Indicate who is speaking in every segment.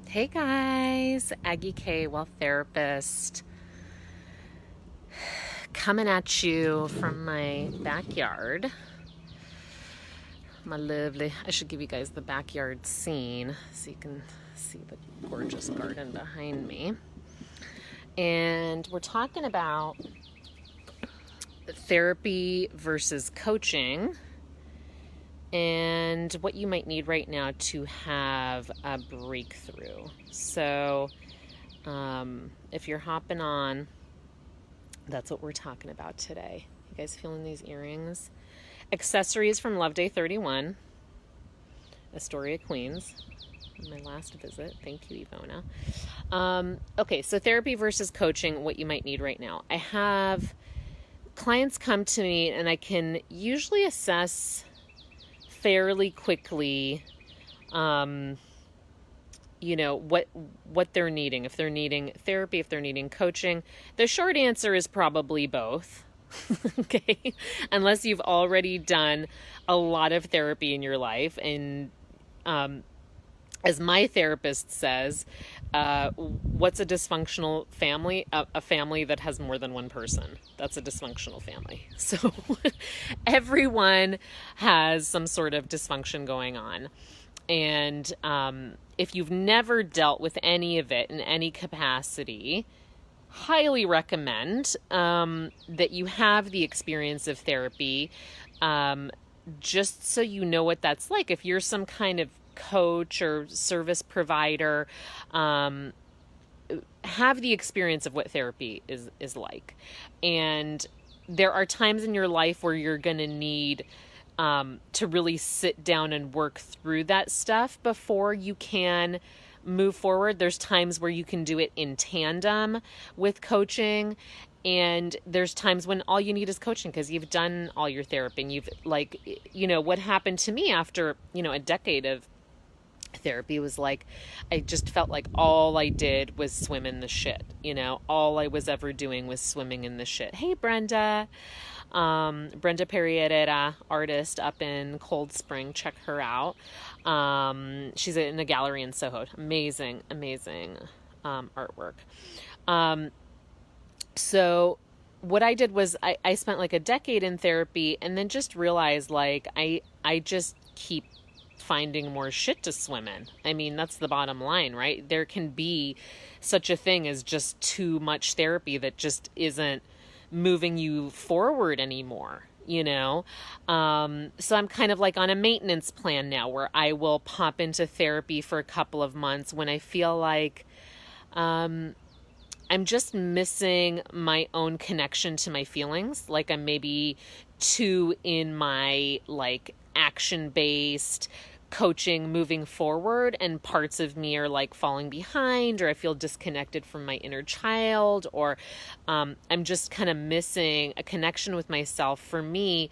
Speaker 1: Hey guys, Aggie K, Wealth Therapist, coming at you from my backyard. My lovely, I should give you guys the backyard scene so you can see the gorgeous garden behind me. And we're talking about therapy versus coaching and what you might need right now to have a breakthrough. So, if you're hopping on, that's what we're talking about today. You guys feeling these earrings? Accessories from Love Day 31, Astoria, Queens. My last visit. Thank you, Ivona. Okay, so therapy versus coaching, what you might need right now. I have clients come to me and I can usually assess fairly quickly what they're needing. If they're needing therapy, if they're needing coaching. The short answer is probably both. Okay, unless you've already done a lot of therapy in your life. And as my therapist says, what's a dysfunctional family? A family that has more than one person. That's a dysfunctional family. So everyone has some sort of dysfunction going on. And if you've never dealt with any of it in any capacity, highly recommend that you have the experience of therapy, just so you know what that's like. If you're some kind of coach or service provider, have the experience of what therapy is like. And there are times in your life where you're going to need to really sit down and work through that stuff before you can move forward. There's times where you can do it in tandem with coaching, and there's times when all you need is coaching because you've done all your therapy. And you've what happened to me after a decade of therapy was like, I just felt like all I did was swim in the shit. All I was ever doing was swimming in the shit. Hey, Brenda. Brenda Perriera, artist up in Cold Spring. Check her out. She's in a gallery in Soho. Amazing artwork. So what I did was I spent like a decade in therapy and then just realized like I just keep finding more shit to swim in. I mean, that's the bottom line, right? There can be such a thing as just too much therapy that just isn't moving you forward anymore, so I'm kind of like on a maintenance plan now where I will pop into therapy for a couple of months when I feel like I'm just missing my own connection to my feelings. Like I'm maybe too in my like action-based coaching moving forward, and parts of me are like falling behind, or I feel disconnected from my inner child, or I'm just kind of missing a connection with myself. For me,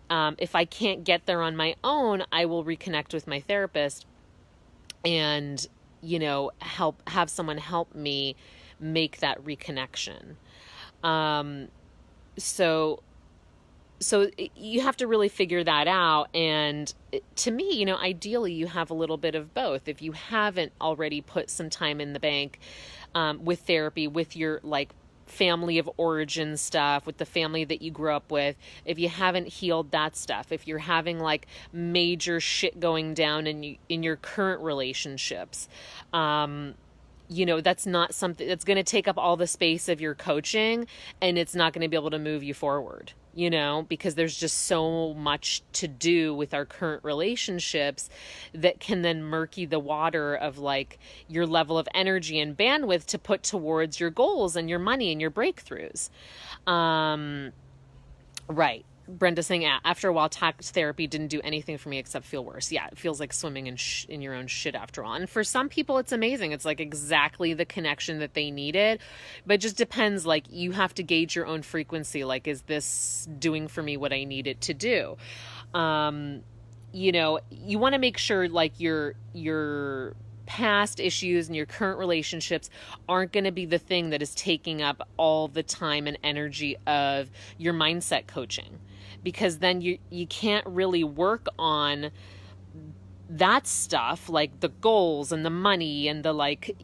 Speaker 1: if I can't get there on my own, I will reconnect with my therapist and have someone help me make that reconnection. So you have to really figure that out. And to me, ideally you have a little bit of both. If you haven't already put some time in the bank with therapy, with your like family of origin stuff, with the family that you grew up with, if you haven't healed that stuff, if you're having like major shit going down in your current relationships, that's not something that's going to take up all the space of your coaching, and it's not going to be able to move you forward, because there's just so much to do with our current relationships that can then murky the water of like your level of energy and bandwidth to put towards your goals and your money and your breakthroughs. Right. Brenda saying, after a while, talk therapy didn't do anything for me except feel worse. Yeah, it feels like swimming in your own shit after all. And for some people, it's amazing. It's like exactly the connection that they needed. But it just depends. Like, you have to gauge your own frequency. Like, is this doing for me what I need it to do? You want to make sure like your past issues and your current relationships aren't going to be the thing that is taking up all the time and energy of your mindset coaching, because then you can't really work on that stuff, like the goals and the money and the, like,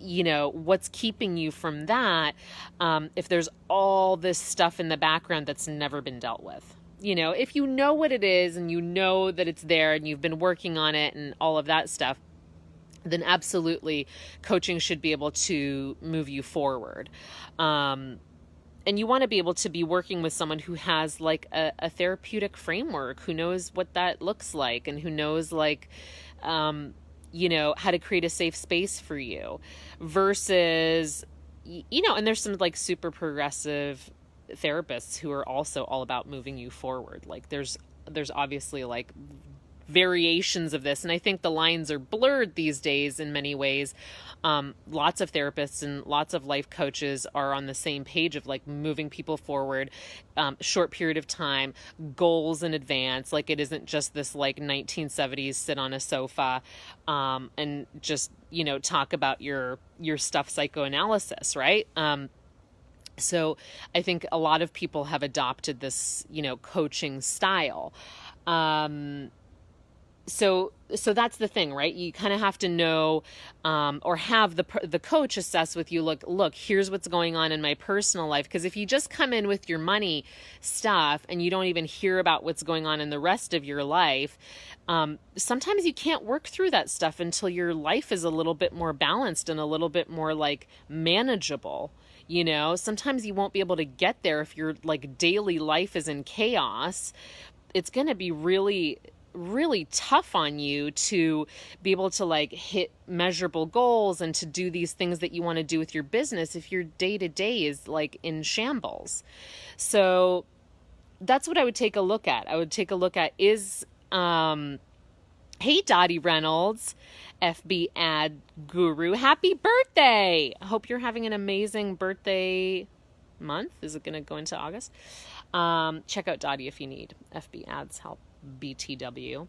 Speaker 1: what's keeping you from that, if there's all this stuff in the background that's never been dealt with. If you know what it is and you know that it's there and you've been working on it and all of that stuff, then absolutely coaching should be able to move you forward. And you want to be able to be working with someone who has like a therapeutic framework, who knows what that looks like, and who knows like, how to create a safe space for you versus, and there's some like super progressive therapists who are also all about moving you forward. Like there's obviously like variations of this, and I think the lines are blurred these days in many ways. Lots of therapists and lots of life coaches are on the same page of like moving people forward, short period of time, goals in advance. Like it isn't just this like 1970s sit on a sofa and just talk about your stuff psychoanalysis, right? So I think a lot of people have adopted this coaching style. So that's the thing, right? You kind of have to know, or have the coach assess with you, look, here's what's going on in my personal life. Because if you just come in with your money stuff and you don't even hear about what's going on in the rest of your life, sometimes you can't work through that stuff until your life is a little bit more balanced and a little bit more like manageable. Sometimes you won't be able to get there if your like daily life is in chaos. It's going to be really tough on you to be able to like hit measurable goals and to do these things that you want to do with your business if your day-to-day is like in shambles. So that's what I would take a look at. I would take a look at hey, Dottie Reynolds, FB ad guru, happy birthday. I hope you're having an amazing birthday month. Is it going to go into August? Check out Dottie if you need FB ads help. BTW.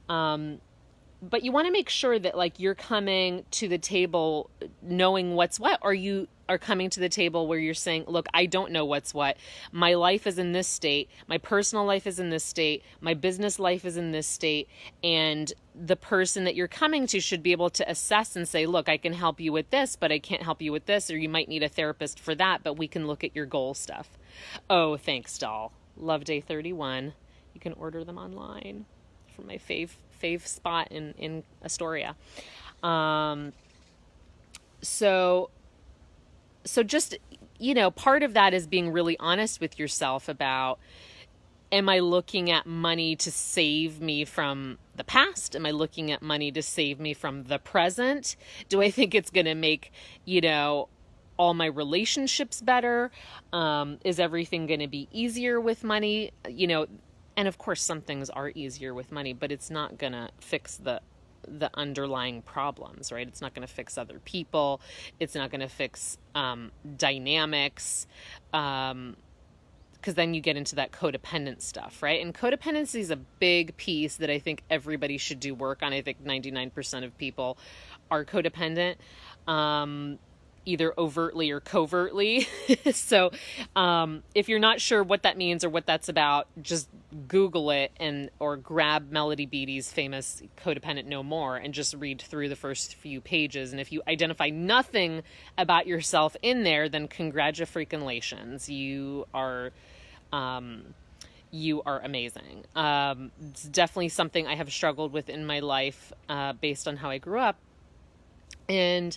Speaker 1: But you want to make sure that like you're coming to the table knowing what's what, or you are coming to the table where you're saying, look, I don't know what's what. My life is in this state. My personal life is in this state. My business life is in this state. And the person that you're coming to should be able to assess and say, look, I can help you with this, but I can't help you with this, or you might need a therapist for that, but we can look at your goal stuff. Oh, thanks, doll. Love Day 31. You can order them online from my fave spot in Astoria. So just, part of that is being really honest with yourself about, am I looking at money to save me from the past? Am I looking at money to save me from the present? Do I think it's going to make, all my relationships better? Is everything going to be easier with money? And of course, some things are easier with money, but it's not going to fix the underlying problems, right? It's not going to fix other people. It's not going to fix dynamics, because then you get into that codependent stuff, right? And codependency is a big piece that I think everybody should do work on. I think 99% of people are codependent. Either overtly or covertly. So if you're not sure what that means or what that's about, just Google it or grab Melody Beattie's famous Codependent No More and just read through the first few pages. And if you identify nothing about yourself in there, then congratulations. You are amazing. It's definitely something I have struggled with in my life based on how I grew up. And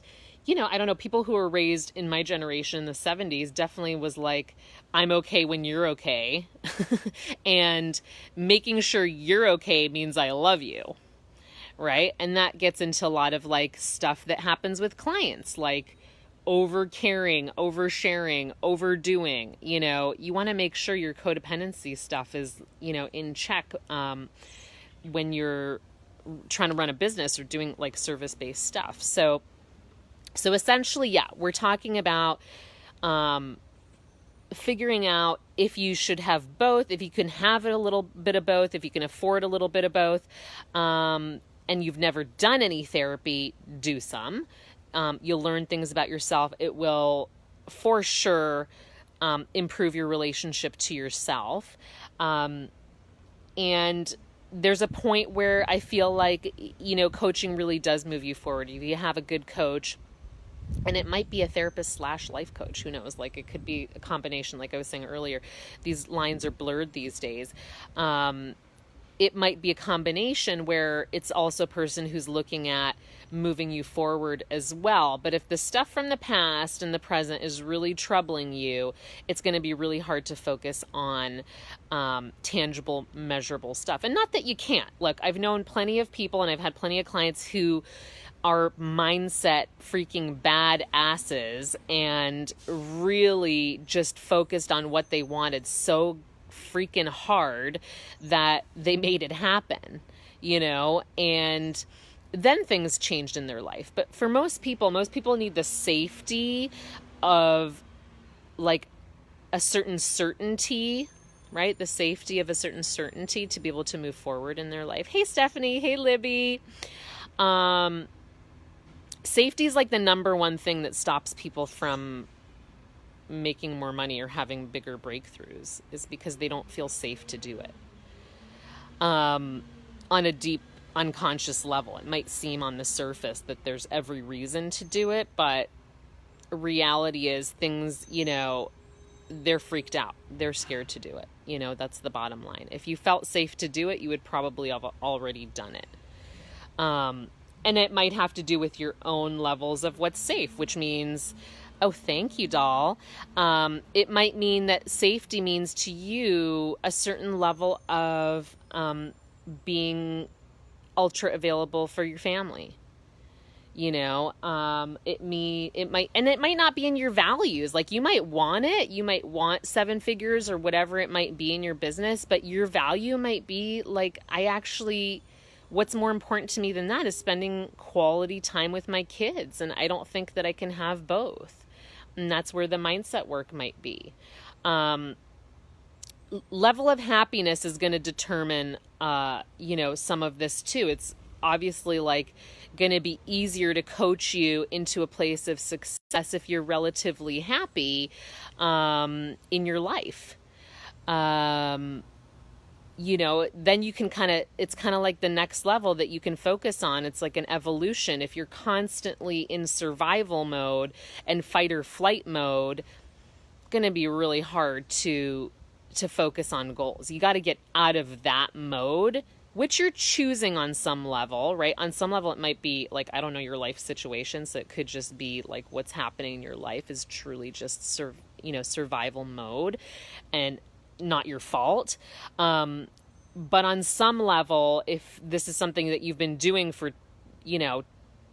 Speaker 1: I don't know, people who were raised in my generation in the 70s definitely was like, I'm okay when you're okay. And making sure you're okay means I love you, right? And that gets into a lot of like stuff that happens with clients, like over caring, oversharing, overdoing. You want to make sure your codependency stuff is, in check when you're trying to run a business or doing like service-based stuff. So essentially, yeah, we're talking about figuring out if you should have both, if you can have a little bit of both, if you can afford a little bit of both, and you've never done any therapy, do some. You'll learn things about yourself. It will, for sure, improve your relationship to yourself. And there's a point where I feel like, coaching really does move you forward. If you have a good coach, and it might be a therapist slash life coach, who knows? Like, it could be a combination, like I was saying earlier. These lines are blurred these days. It might be a combination where it's also a person who's looking at moving you forward as well. But if the stuff from the past and the present is really troubling you, it's going to be really hard to focus on tangible, measurable stuff. And not that you can't. Look, I've known plenty of people, and I've had plenty of clients who are mindset freaking bad asses and really just focused on what they wanted so freaking hard that they made it happen, and then things changed in their life. But for most people need the safety of like a certain certainty, right? The safety of a certain certainty to be able to move forward in their life. Hey, Stephanie. Hey, Libby. Safety is like the number one thing that stops people from making more money or having bigger breakthroughs, is because they don't feel safe to do it. On a deep unconscious level, it might seem on the surface that there's every reason to do it, but reality is things, they're freaked out. They're scared to do it. That's the bottom line. If you felt safe to do it, you would probably have already done it. And it might have to do with your own levels of what's safe, which means, oh, thank you, doll. It might mean that safety means to you a certain level of being ultra available for your family. It might not be in your values. Like, you might want it. You might want 7 figures or whatever it might be in your business, but your value might be like, what's more important to me than that is spending quality time with my kids. And I don't think that I can have both. And that's where the mindset work might be. Level of happiness is going to determine, some of this too. It's obviously like going to be easier to coach you into a place of success if you're relatively happy, in your life. Then you can it's kind of like the next level that you can focus on. It's like an evolution. If you're constantly in survival mode and fight or flight mode, it's going to be really hard to focus on goals. You got to get out of that mode, which you're choosing on some level, right? On some level, it might be like, I don't know, your life situation. So it could just be like what's happening in your life is truly just survival mode and not your fault. But on some level, if this is something that you've been doing for,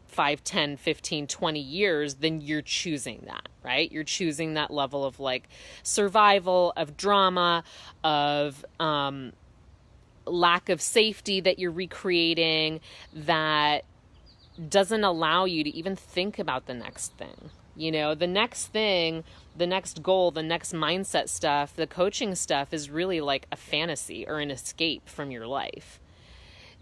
Speaker 1: 5, 10, 15, 20 years, then you're choosing that, right? You're choosing that level of like survival, of drama, of lack of safety that you're recreating, that doesn't allow you to even think about the next thing. The next thing, the next goal, the next mindset stuff, the coaching stuff is really like a fantasy or an escape from your life.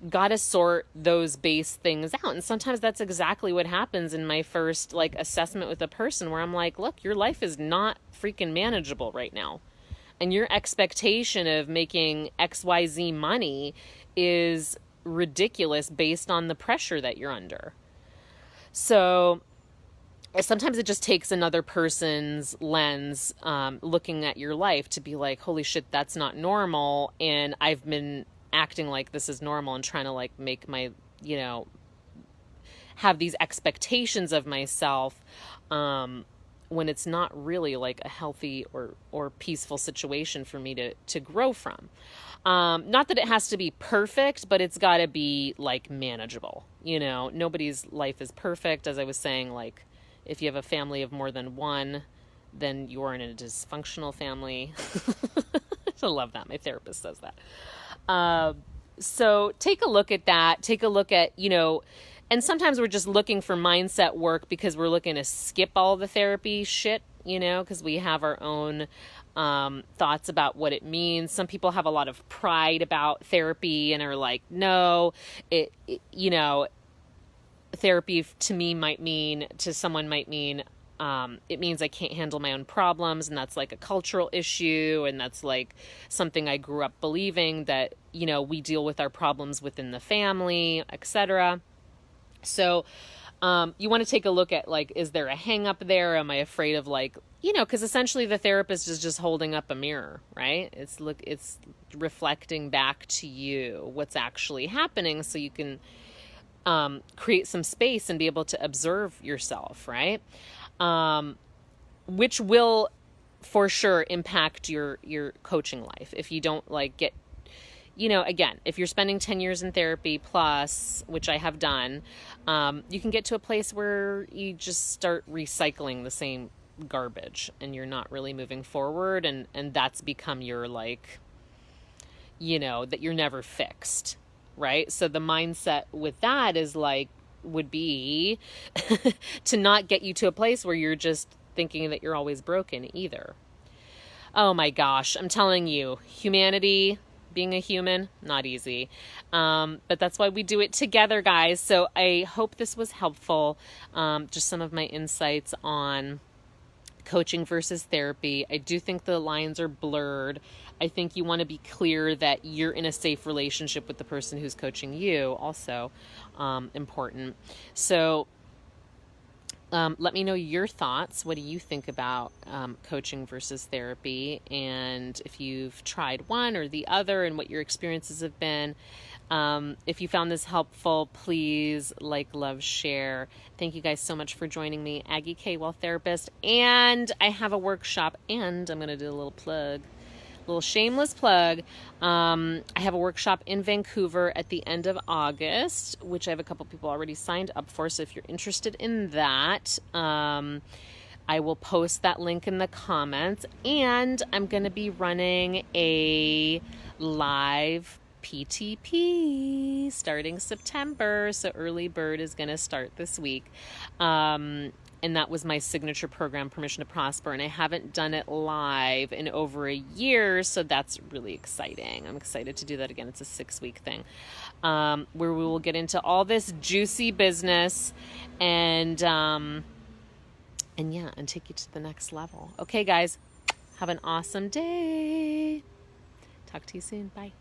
Speaker 1: Got to sort those base things out. And sometimes that's exactly what happens in my first like assessment with a person, where I'm like, look, your life is not freaking manageable right now. And your expectation of making XYZ money is ridiculous based on the pressure that you're under. So sometimes it just takes another person's lens, looking at your life, to be like, holy shit, that's not normal. And I've been acting like this is normal and trying to like make my, have these expectations of myself, when it's not really like a healthy or peaceful situation for me to grow from. Not that it has to be perfect, but it's got to be like manageable. Nobody's life is perfect. As I was saying, like, if you have a family of more than one, then you're in a dysfunctional family. I love that. My therapist says that. So take a look at that. Take a look at, and sometimes we're just looking for mindset work because we're looking to skip all the therapy shit, because we have our own thoughts about what it means. Some people have a lot of pride about therapy and are like, no, therapy to me to someone might mean It means I can't handle my own problems, and that's like a cultural issue, and that's like something I grew up believing, that, you know, we deal with our problems within the family, etc. So you want to take a look at, like, is there a hang up there? Am I afraid of, like, you know, because essentially the therapist is just holding up a mirror, right? It's reflecting back to you what's actually happening, so you can create some space and be able to observe yourself, right? Which will for sure impact your coaching life if you don't, like, get, you know, again, if you're spending 10 years in therapy plus, which I have done, you can get to a place where you just start recycling the same garbage and you're not really moving forward. And that's become your, like, you know, that you're never fixed, right? So the mindset with that is like, would be to not get you to a place where you're just thinking that you're always broken either. Oh my gosh, I'm telling you, humanity, being a human, not easy. But that's why we do it together, guys. So I hope this was helpful. Just some of my insights on coaching versus therapy. I do think the lines are blurred. I think you want to be clear that you're in a safe relationship with the person who's coaching you, also important. So let me know your thoughts. What do you think about coaching versus therapy? And if you've tried one or the other and what your experiences have been. If you found this helpful, please like, love, share. Thank you guys so much for joining me, Aggie K, Wealth Therapist. And I have a workshop, and I'm going to do a little plug. Little shameless plug. I have a workshop in Vancouver at the end of August, which I have a couple people already signed up for. So if you're interested in that, I will post that link in the comments. And I'm going to be running a live PTP starting September. So early bird is going to start this week. And that was my signature program, Permission to Prosper. And I haven't done it live in over a year, so that's really exciting. I'm excited to do that again. It's a 6-week thing where we will get into all this juicy business and take you to the next level. Okay, guys, have an awesome day. Talk to you soon. Bye.